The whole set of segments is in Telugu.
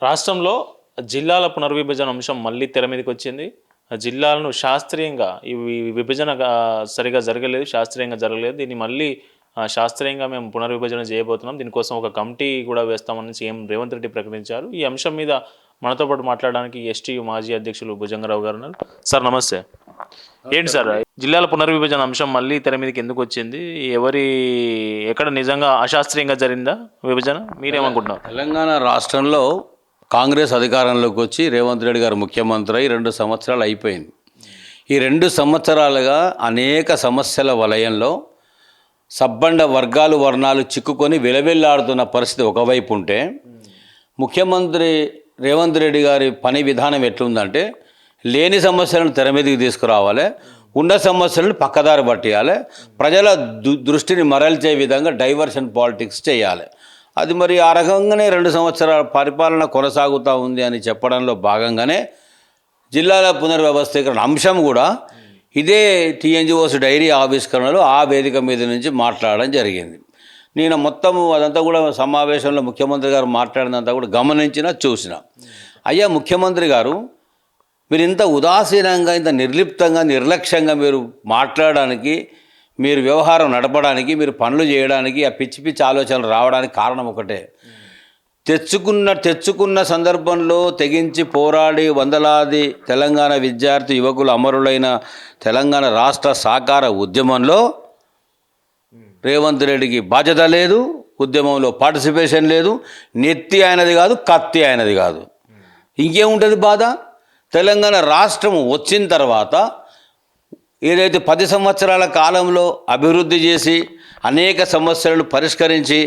రాష్ట్రంలో జిల్లాల పునర్విభజన అంశం మళ్ళీ తెర మీదకి వచ్చింది. ఆ జిల్లాలను శాస్త్రీయంగా విభజన సరిగా జరగలేదు, శాస్త్రీయంగా జరగలేదు. దీన్ని మళ్ళీ శాస్త్రీయంగా మేము పునర్విభజన చేయబోతున్నాం. దీనికోసం ఒక కమిటీ కూడా వేస్తామని సీఎం రేవంత్ రెడ్డి ప్రకటించారు. ఈ అంశం మీద మనతో పాటు మాట్లాడడానికి ఎస్టీయు మాజీ అధ్యక్షులు భుజంగరావు గారు ఉన్నారు. సార్ నమస్తే. ఏంటి సార్ జిల్లాల పునర్విభజన అంశం మళ్ళీ తెర మీదకి ఎందుకు వచ్చింది? ఎక్కడ నిజంగా అశాస్త్రీయంగా జరిగిందా విభజన? మీరేమనుకుంటున్నారు? తెలంగాణ రాష్ట్రంలో కాంగ్రెస్ అధికారంలోకి వచ్చి రేవంత్ రెడ్డి గారు ముఖ్యమంత్రి అయి 2 సంవత్సరాలు అయిపోయింది. ఈ 2 సంవత్సరాలుగా అనేక సమస్యల వలయంలో సబ్బండ వర్గాలు వర్ణాలు చిక్కుకొని విలవిల్లాడుతున్న పరిస్థితి ఒకవైపు ఉంటే, ముఖ్యమంత్రి రేవంత్ రెడ్డి గారి పని విధానం ఎట్లుందంటే లేని సమస్యలను తెర మీదకి తీసుకురావాలి, ఉన్న సమస్యలను పక్కదారి పట్టేయాలి, ప్రజల దృష్టిని మరల్చే విధంగా డైవర్షన్ పాలిటిక్స్ చేయాలి. అది మరి ఆ రకంగానే 2 సంవత్సరాల పరిపాలన కొనసాగుతూ ఉంది అని చెప్పడంలో భాగంగానే జిల్లాల పునర్వ్యవస్థీకరణ అంశం కూడా ఇదే టీఎన్జిఓస్ డైరీ ఆవిష్కరణలో ఆ వేదిక మీద నుంచి మాట్లాడడం జరిగింది. నేను మొత్తము అదంతా కూడా సమావేశంలో ముఖ్యమంత్రి గారు మాట్లాడినంతా కూడా గమనించిన చూసిన. అయ్యా ముఖ్యమంత్రి గారు, మీరు ఇంత ఉదాసీనంగా, ఇంత నిర్లిప్తంగా, నిర్లక్ష్యంగా మీరు మాట్లాడడానికి, మీరు వ్యవహారం నడపడానికి, మీరు పనులు చేయడానికి, ఆ పిచ్చి పిచ్చి ఆలోచనలు రావడానికి కారణం ఒకటే. తెచ్చుకున్న సందర్భంలో తెగించి పోరాడి వందలాది తెలంగాణ విద్యార్థి యువకులు అమరులైన తెలంగాణ రాష్ట్ర సాకార ఉద్యమంలో రేవంత్ రెడ్డికి బాధ్యత లేదు, ఉద్యమంలో పార్టిసిపేషన్ లేదు, నెత్తి ఆయనది కాదు, కత్తి ఆయనది కాదు. ఇంకేముంటుంది బాధ? తెలంగాణ రాష్ట్రం వచ్చిన తర్వాత ఏదైతే 10 సంవత్సరాల కాలంలో అభివృద్ధి చేసి అనేక సమస్యలను పరిష్కరించి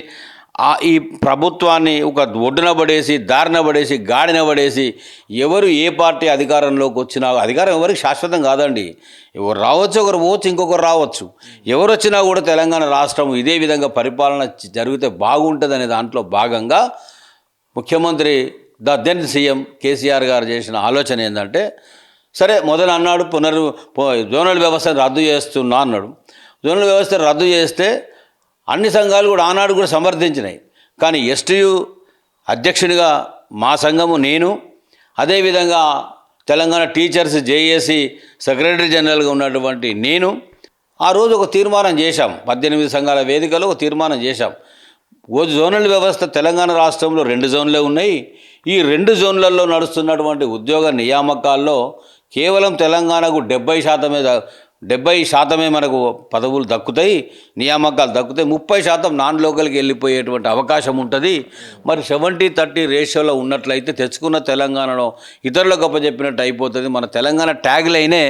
ఈ ప్రభుత్వాన్ని ఒక ఒడ్డున పడేసి, దారిన పడేసి, గాడిన పడేసి, ఎవరు ఏ పార్టీ అధికారంలోకి వచ్చినా, అధికారం ఎవరికి శాశ్వతం కాదండి, ఎవరు రావచ్చు, ఒకరు పోవచ్చు, ఇంకొకరు రావచ్చు, ఎవరు వచ్చినా కూడా తెలంగాణ రాష్ట్రం ఇదే విధంగా పరిపాలన జరిగితే బాగుంటుందనే దాంట్లో భాగంగా ముఖ్యమంత్రి దెన్ సీఎం కేసీఆర్ గారు చేసిన ఆలోచన ఏంటంటే, సరే మొదలు అన్నాడు జోనల్ వ్యవస్థను రద్దు చేస్తున్నా అన్నాడు. జోనల్ వ్యవస్థను రద్దు చేస్తే అన్ని సంఘాలు కూడా ఆనాడు కూడా సమర్థించినాయి. కానీ ఎస్టీయు అధ్యక్షునిగా మా సంఘము, నేను, అదేవిధంగా తెలంగాణ టీచర్స్ జేఏసీ సెక్రటరీ జనరల్గా ఉన్నటువంటి నేను ఆ రోజు ఒక తీర్మానం చేశాం. 18 సంఘాల వేదికలో ఒక తీర్మానం చేశాం. జోనల్ వ్యవస్థ తెలంగాణ రాష్ట్రంలో 2 జోన్లే ఉన్నాయి. ఈ 2 జోన్లలో నడుస్తున్నటువంటి ఉద్యోగ నియామకాల్లో కేవలం తెలంగాణకు 70% మనకు పదవులు దక్కుతాయి, నియామకాలు దక్కుతాయి. 30% నాన్ లోకల్కి వెళ్ళిపోయేటువంటి అవకాశం ఉంటుంది. మరి 70-30 రేషియోలో ఉన్నట్లయితే తెచ్చుకున్న తెలంగాణలో ఇతరులకు అప్పచెప్పినట్టు అయిపోతుంది. మన తెలంగాణ ట్యాగ్ లైనే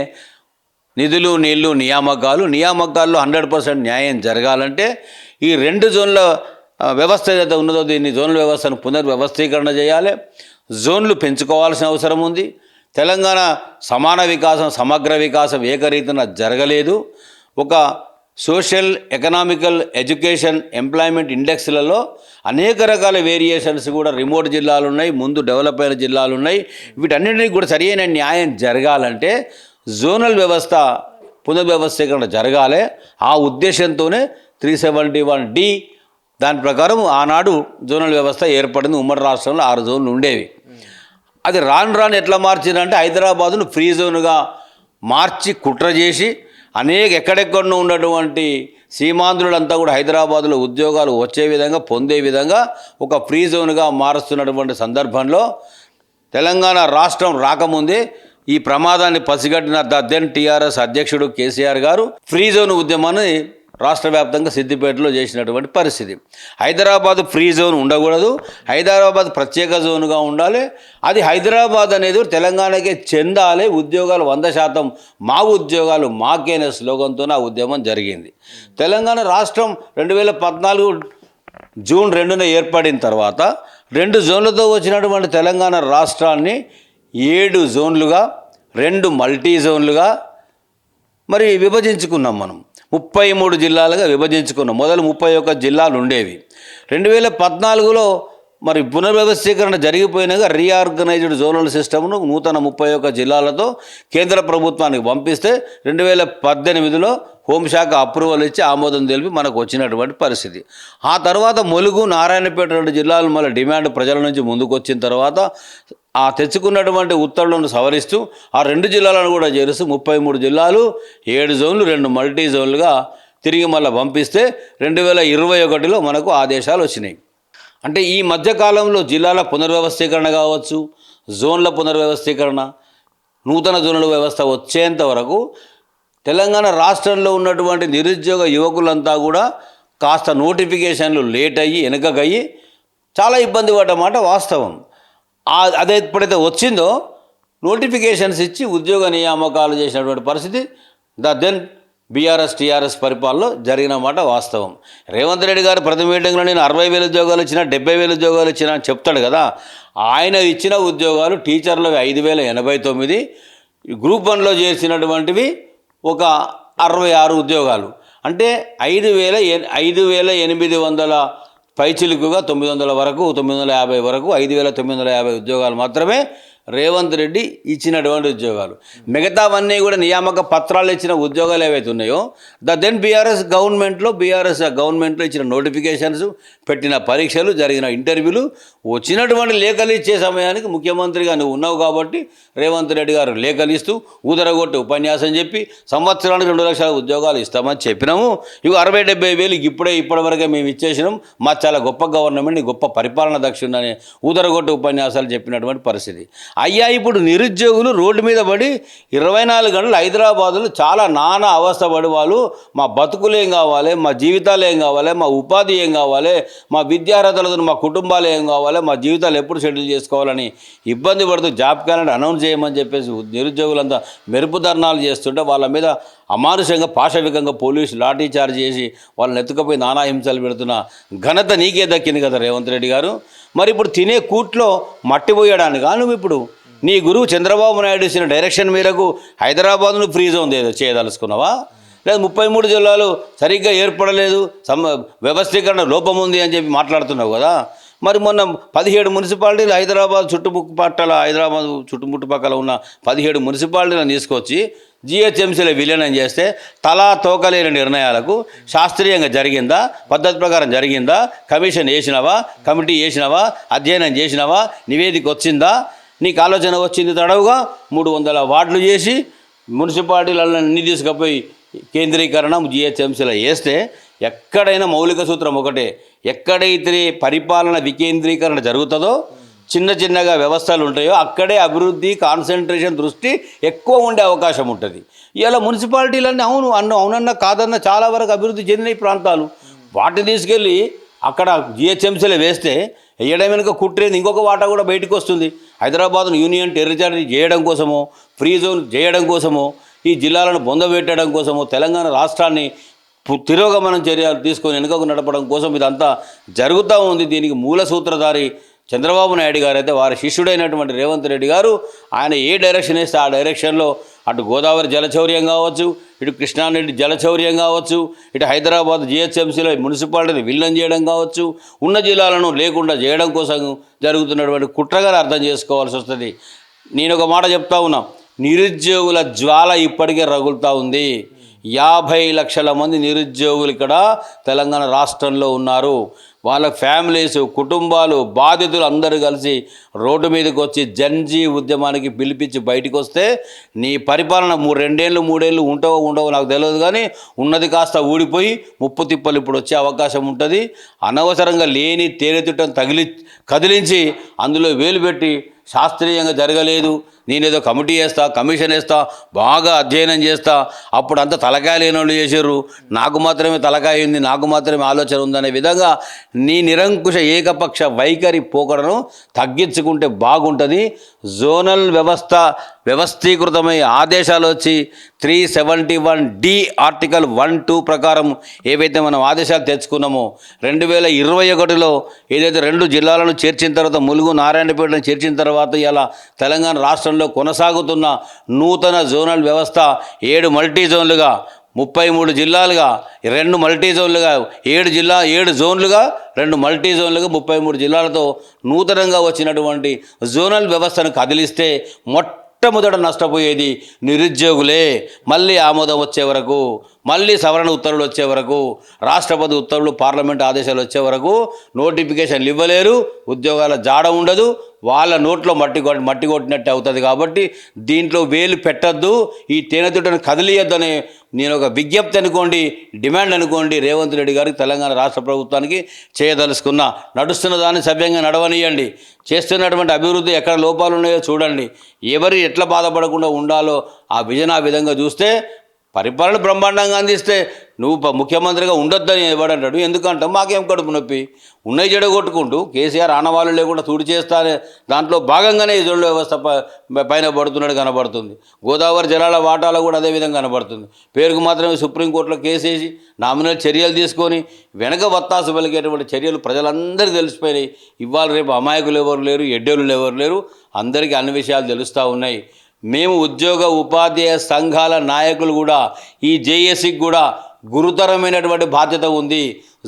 నిధులు, నీళ్లు, నియామకాల్లో 100% న్యాయం జరగాలంటే ఈ 2 జోన్ల వ్యవస్థ ఏదైతే ఉన్నదో దీన్ని జోన్ల వ్యవస్థను పునర్వ్యవస్థీకరణ చేయాలి. జోన్లు పెంచుకోవాల్సిన అవసరం ఉంది. తెలంగాణ సమాన వికాసం, సమగ్ర వికాసం ఏకరీతిన జరగలేదు. ఒక సోషల్, ఎకనామికల్, ఎడ్యుకేషన్, ఎంప్లాయ్మెంట్ ఇండెక్స్లలో అనేక రకాల వేరియేషన్స్ కూడా రిమోట్ జిల్లాలు ఉన్నాయి, ముందు డెవలప్ అయిన జిల్లాలు ఉన్నాయి. వీటన్నింటినీ కూడా సరైన న్యాయం జరగాలంటే జోనల్ వ్యవస్థ పునర్వ్యవస్థీకరణ జరగాలి. ఆ ఉద్దేశంతోనే 371D దాని ప్రకారం ఆనాడు జోనల్ వ్యవస్థ ఏర్పడింది. ఉమ్మడి రాష్ట్రంలో 6 జోన్లు ఉండేవి. అది రాను ఎట్లా మార్చిందంటే హైదరాబాదును ఫ్రీ జోన్గా మార్చి కుట్ర చేసి ఎక్కడెక్కడో ఉన్నటువంటి సీమాంధ్రులంతా కూడా హైదరాబాదులో ఉద్యోగాలు వచ్చే విధంగా, పొందే విధంగా ఒక ఫ్రీ జోన్గా మారుస్తున్నటువంటి సందర్భంలో తెలంగాణ రాష్ట్రం రాకముందే ఈ ప్రమాదాన్ని పసిగట్టిన దెన్ టీఆర్ఎస్ అధ్యక్షుడు కేసీఆర్ గారు ఫ్రీ జోన్ ఉద్యమాన్ని రాష్ట్ర వ్యాప్తంగా సిద్దిపేటలో చేసినటువంటి పరిస్థితి. హైదరాబాద్ ఫ్రీ జోన్ ఉండకూడదు, హైదరాబాద్ ప్రత్యేక జోన్గా ఉండాలి. అది హైదరాబాద్ అనేది తెలంగాణకే చెందాలి, ఉద్యోగాలు 100% మా ఉద్యోగాలు మాకేనే స్లోగన్తో ఆ ఉద్యమం జరిగింది. తెలంగాణ రాష్ట్రం 2014 జూన్ 2న ఏర్పడిన తర్వాత 2 జోన్లతో వచ్చినటువంటి తెలంగాణ రాష్ట్రాన్ని 7 జోన్లుగా, 2 మల్టీ జోన్లుగా మరి విభజించుకున్నాం. మనం 33 జిల్లాలుగా విభజించుకున్నాం. మొదలు 31 జిల్లాలు ఉండేవి. 2014లో మరి పునర్వ్యవస్థీకరణ జరిగిపోయినాక రీఆర్గనైజ్డ్ జోనల్ సిస్టమ్ను నూతన 31 జిల్లాలతో కేంద్ర ప్రభుత్వానికి పంపిస్తే 2018లో హోంశాఖ అప్రూవల్ ఇచ్చి ఆమోదం తెలిపి మనకు వచ్చినటువంటి పరిస్థితి. ఆ తర్వాత ములుగు, నారాయణపేట 2 జిల్లాలు మళ్ళీ డిమాండ్ ప్రజల నుంచి ముందుకు వచ్చిన తర్వాత ఆ తెచ్చుకున్నటువంటి ఉత్తర్వులను సవరిస్తూ ఆ 2 జిల్లాలను కూడా చేరుస్తూ 33 జిల్లాలు, 7 జోన్లు, 2 మల్టీ జోన్లుగా తిరిగి మళ్ళీ పంపిస్తే 2021లో మనకు ఆదేశాలు వచ్చినాయి. అంటే ఈ మధ్యకాలంలో జిల్లాల పునర్వ్యవస్థీకరణ కావచ్చు, జోన్ల పునర్వ్యవస్థీకరణ, నూతన జోన్ల వ్యవస్థ వచ్చేంత వరకు తెలంగాణ రాష్ట్రంలో ఉన్నటువంటి నిరుద్యోగ యువకులంతా కూడా కాస్త నోటిఫికేషన్లు లేట్ అయ్యి వెనుకకయ్యి చాలా ఇబ్బంది పడ్డమాట వాస్తవం. అదే ఎప్పుడైతే వచ్చిందో నోటిఫికేషన్స్ ఇచ్చి ఉద్యోగ నియామకాలు చేసినటువంటి పరిస్థితి దెన్ బీఆర్ఎస్ టీఆర్ఎస్ పరిపాలనలో జరిగిన మాట వాస్తవం. రేవంత్ రెడ్డి గారు ప్రతి మీటింగ్లో నేను 60,000 ఉద్యోగాలు ఇచ్చినా 70,000 ఉద్యోగాలు ఇచ్చినా అని చెప్తాడు కదా. ఆయన ఇచ్చిన ఉద్యోగాలు టీచర్లు 5,089, గ్రూప్ 1లో చేసినటువంటివి ఒక 66 ఉద్యోగాలు. అంటే 5,800 పైచిలుకుగా 900 వరకు 950 వరకు 5,950 ఉద్యోగాలు మాత్రమే రేవంత్ రెడ్డి ఇచ్చినటువంటి ఉద్యోగాలు. మిగతావన్నీ కూడా నియామక పత్రాలు ఇచ్చిన ఉద్యోగాలు ఏవైతే ఉన్నాయో దెన్ బీఆర్ఎస్ గవర్నమెంట్లో ఇచ్చిన నోటిఫికేషన్స్, పెట్టిన పరీక్షలు, జరిగిన ఇంటర్వ్యూలు, వచ్చినటువంటి లేఖలు ఇచ్చే సమయానికి ముఖ్యమంత్రిగా నువ్వు ఉన్నావు కాబట్టి రేవంత్ రెడ్డి గారు లేఖలు ఇస్తూ ఊదరగొట్టి ఉపన్యాసం చెప్పి సంవత్సరానికి 2 లక్షల ఉద్యోగాలు ఇస్తామని చెప్పినాము. ఇవి 60-70 వేలు ఇప్పటివరకే మేము ఇచ్చేసినాం, మా చాలా గొప్ప గవర్నమెంట్, గొప్ప పరిపాలన దక్షుందని ఊదరగొట్టి ఉపన్యాసాలు చెప్పినటువంటి పరిస్థితి. అయ్యా ఇప్పుడు నిరుద్యోగులు రోడ్డు మీద పడి 24 గంటలు హైదరాబాదులో చాలా నానా అవస్థపడి వాళ్ళు మా బతుకులు ఏం కావాలి, మా జీవితాలు ఏం కావాలి, మా ఉపాధి ఏం కావాలి, మా విద్యార్హతలతో మా కుటుంబాలు ఏం కావాలి, మా జీవితాలు ఎప్పుడు షెడ్యూల్ చేసుకోవాలని ఇబ్బంది పడుతూ జాబ్ క్యాలెండర్ అనౌన్స్ చేయమని చెప్పేసి నిరుద్యోగులంతా మెరుపు ధర్నాలు చేస్తుంటే వాళ్ళ మీద అమానుషంగా పాశవికంగా పోలీసు లాఠీ చార్జ్ చేసి వాళ్ళని ఎత్తుకపోయి నానా హింసలు పెడుతున్న ఘనత నీకే దక్కింది కదా రేవంత్ రెడ్డి గారు. మరి ఇప్పుడు తినే కూట్లో మట్టి పోయడానికి నువ్వు ఇప్పుడు నీ గురువు చంద్రబాబు నాయుడు ఇచ్చిన డైరెక్షన్ మేరకు హైదరాబాద్ను ఫ్రీ జోన్ చేయదలుచుకున్నావా? లేదా 33 జిల్లాలు సరిగ్గా ఏర్పడలేదు, వ్యవస్థీకరణ లోపం ఉంది అని చెప్పి మాట్లాడుతున్నావు కదా. మరి మొన్న 17 మున్సిపాలిటీలు హైదరాబాద్ చుట్టుముట్టుపక్కల ఉన్న 17 మున్సిపాలిటీలను తీసుకొచ్చి జిహెచ్ఎంసీలో విలీనం చేస్తే తలా తోకలేని నిర్ణయాలకు శాస్త్రీయంగా జరిగిందా, పద్ధతి ప్రకారం జరిగిందా, కమిషన్ వేసినావా, కమిటీ వేసినావా, అధ్యయనం చేసినావా, నివేదిక వచ్చిందా, నీకు ఆలోచన వచ్చింది తడవుగా 300 వార్డులు చేసి మున్సిపాలిటీలన్నీ తీసుకుపోయి కేంద్రీకరణ జిహెచ్ఎంసీలో వేస్తే ఎక్కడైనా మౌలిక సూత్రం ఒకటే, ఎక్కడైతే పరిపాలన వికేంద్రీకరణ జరుగుతుందో చిన్నగా వ్యవస్థలు ఉంటాయో అక్కడే అభివృద్ధి, కాన్సన్ట్రేషన్, దృష్టి ఎక్కువ ఉండే అవకాశం ఉంటుంది. ఇలా మున్సిపాలిటీలన్నీ అవునన్నా కాదన్నా చాలా వరకు అభివృద్ధి చెందిన ప్రాంతాలు, వాటిని తీసుకెళ్ళి అక్కడ జిహెచ్ఎంసీలో వేస్తే వేయడం వెనుక కుట్రేది ఇంకొక వాటా కూడా బయటకు వస్తుంది. హైదరాబాద్ను యూనియన్ టెరిటరీ చేయడం కోసమో, ఫ్రీ జోన్ చేయడం కోసమో, ఈ జిల్లాలను బొందబెట్టడం కోసమో, తెలంగాణ రాష్ట్రాన్ని తిరోగమనం చర్యలు తీసుకొని వెనుకకు నడపడం కోసం ఇదంతా జరుగుతూ ఉంది. దీనికి మూల సూత్రధారి చంద్రబాబు నాయుడు గారు అయితే వారి శిష్యుడైనటువంటి రేవంత్ రెడ్డి గారు ఆయన ఏ డైరెక్షన్ వేస్తే ఆ డైరెక్షన్లో అటు గోదావరి జలచౌర్యం కావచ్చు, ఇటు కృష్ణానది జలచౌర్యం కావచ్చు, ఇటు హైదరాబాద్ జిహెచ్ఎంసీలో మున్సిపాలిటీని విలీనం చేయడం కావచ్చు, ఉన్న జిల్లాలను లేకుండా చేయడం కోసం జరుగుతున్నటువంటి కుట్రగా అర్థం చేసుకోవాల్సి వస్తుంది. నేను ఒక మాట చెప్తా ఉన్నా, నిరుద్యోగుల జ్వాల ఇప్పటికే రగులుతూ ఉంది. 50 లక్షల మంది నిరుద్యోగులు ఇక్కడ తెలంగాణ రాష్ట్రంలో ఉన్నారు. వాళ్ళ ఫ్యామిలీస్, కుటుంబాలు, బాధితులు అందరూ కలిసి రోడ్డు మీదకి వచ్చి జన్జీ ఉద్యమానికి పిలిపించి బయటకు వస్తే నీ పరిపాలన 2 ఏళ్ళు 3 ఏళ్ళు ఉండవో నాకు తెలియదు, కానీ ఉన్నది కాస్త ఊడిపోయి ముప్పు తిప్పలు ఇప్పుడు వచ్చే అవకాశం ఉంటుంది. అనవసరంగా లేని తేనెతిట్టం కదిలించి అందులో వేలు పెట్టి శాస్త్రీయంగా జరగలేదు, నేనేదో కమిటీ వేస్తా, కమిషన్ వేస్తా, బాగా అధ్యయనం చేస్తా, అప్పుడు అంతా తలకాయ లేని వాళ్ళు చేశారు, నాకు మాత్రమే తలకాయ ఉంది, నాకు మాత్రమే ఆలోచన ఉందనే విధంగా నీ నిరంకుశ ఏకపక్ష వైఖరి పోకడను తగ్గించుకుంటే బాగుంటుంది. జోనల్ వ్యవస్థీకృతమై ఆదేశాలు వచ్చి 371D ఆర్టికల్ 1-2 ప్రకారం ఏవైతే మనం ఆదేశాలు తెచ్చుకున్నామో 2021లో ఏదైతే 2 జిల్లాలను చేర్చిన తర్వాత ములుగు, నారాయణపేటను చేర్చిన తర్వాత ఇలా తెలంగాణ రాష్ట్రంలో కొనసాగుతున్న నూతన జోనల్ వ్యవస్థ 7 మల్టీ జోన్లుగా 33 జిల్లాలుగా 2 మల్టీ జోన్లుగా 7 జోన్లుగా 2 మల్టీ జోన్లుగా 33 జిల్లాలతో నూతనంగా వచ్చినటువంటి జోనల్ వ్యవస్థను కదిలిస్తే మొట్టమొదట నష్టపోయేది నిరుద్యోగులే. మళ్ళీ ఆమోదం వచ్చే వరకు, మళ్ళీ సవరణ ఉత్తర్వులు వచ్చే వరకు, రాష్ట్రపతి ఉత్తర్వులు, పార్లమెంట్ ఆదేశాలు వచ్చే వరకు నోటిఫికేషన్లు ఇవ్వలేరు, ఉద్యోగాల జాడ ఉండదు, వాళ్ళ నోట్లో మట్టి కొట్టినట్టు అవుతుంది. కాబట్టి దీంట్లో వేలు పెట్టద్దు, ఈ తేనెతుటను కదిలియొద్దని నేను ఒక విజ్ఞప్తి అనుకోండి, డిమాండ్ అనుకోండి రేవంత్ రెడ్డి గారికి, తెలంగాణ రాష్ట్ర ప్రభుత్వానికి చేయదలుచుకున్నా. నడుస్తున్న దాన్ని సవ్యంగా నడవనియండి, చేస్తున్నటువంటి అభివృద్ధి ఎక్కడ లోపాలు ఉన్నాయో చూడండి, ఎవరు ఎట్లా బాధపడకుండా ఉండాలో ఆ విజన్ ఆ విధంగా చూస్తే పరిపాలన బ్రహ్మాండంగా అందిస్తే నువ్వు ముఖ్యమంత్రిగా ఉండొద్దని ఎవడంటాడు. ఎందుకంటావు? మాకేం కడుపు నొప్పి, ఉన్నాయి చెడగొట్టుకుంటూ కేసీఆర్ ఆనవాళ్ళు లేకుండా తుడి చేస్తానే దాంట్లో భాగంగానే ఈ జోన్ల వ్యవస్థ పైన పడుతున్నాడు కనబడుతుంది. గోదావరి జలాల వాటాలో కూడా అదే విధంగా కనబడుతుంది. పేరుకు మాత్రమే సుప్రీంకోర్టులో కేసేసి నామినల్ చర్యలు తీసుకొని వెనక వత్తాసు పలికేటువంటి చర్యలు ప్రజలందరికీ తెలిసిపోయినాయి. ఇవాళ రేపు అమాయకులు ఎవరు లేరు, ఎడ్డోళ్ళు ఎవరు లేరు, అందరికీ అన్ని విషయాలు తెలుస్తూ ఉన్నాయి. మేము ఉద్యోగ ఉపాధ్యాయ సంఘాల నాయకులు కూడా ఈ జేఏసీకి కూడా గురుతరమైనటువంటి బాధ్యత ఉంది.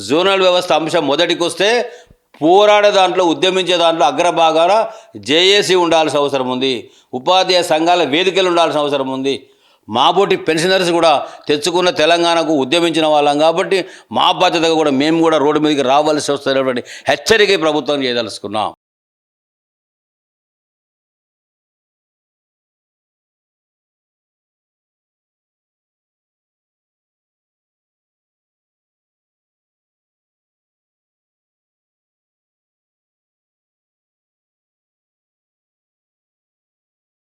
జోనల్ వ్యవస్థ అంశం మొదటికి వస్తే పోరాడే దాంట్లో, ఉద్యమించే దాంట్లో అగ్రభాగాన జేఏసీ ఉండాల్సిన అవసరం ఉంది, ఉపాధ్యాయ సంఘాల వేదికలు ఉండాల్సిన అవసరం ఉంది. మాబోటి పెన్షనర్స్ కూడా తెచ్చుకున్న తెలంగాణకు ఉద్యమించిన వాళ్ళం కాబట్టి మా బాధ్యతగా కూడా మేము కూడా రోడ్డు మీదకి రావాల్సి వస్తున్నటువంటి హెచ్చరిక ప్రభుత్వం చేయదలుచుకున్నాం.